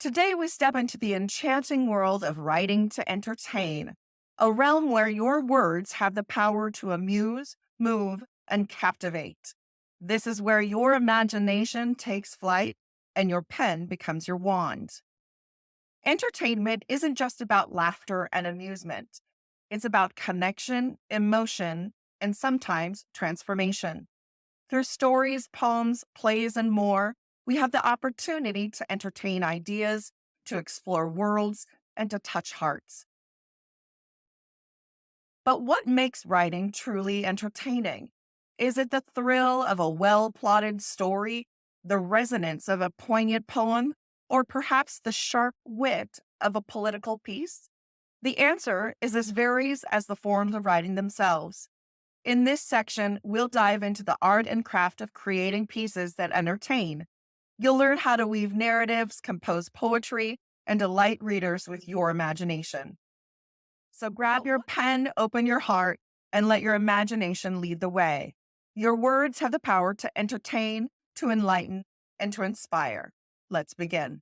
Today, we step into the enchanting world of writing to entertain, a realm where your words have the power to amuse, move, and captivate. This is where your imagination takes flight and your pen becomes your wand. Entertainment isn't just about laughter and amusement, it's about connection, emotion, and sometimes transformation. Through stories, poems, plays, and more, we have the opportunity to entertain ideas, to explore worlds, and to touch hearts. But what makes writing truly entertaining? Is it the thrill of a well plotted story, the resonance of a poignant poem, or perhaps the sharp wit of a political piece? The answer is this varies as the forms of writing themselves. In this section, we'll dive into the art and craft of creating pieces that entertain. You'll learn how to weave narratives, compose poetry, and delight readers with your imagination. So grab your pen, open your heart, and let your imagination lead the way. Your words have the power to entertain, to enlighten, and to inspire. Let's begin.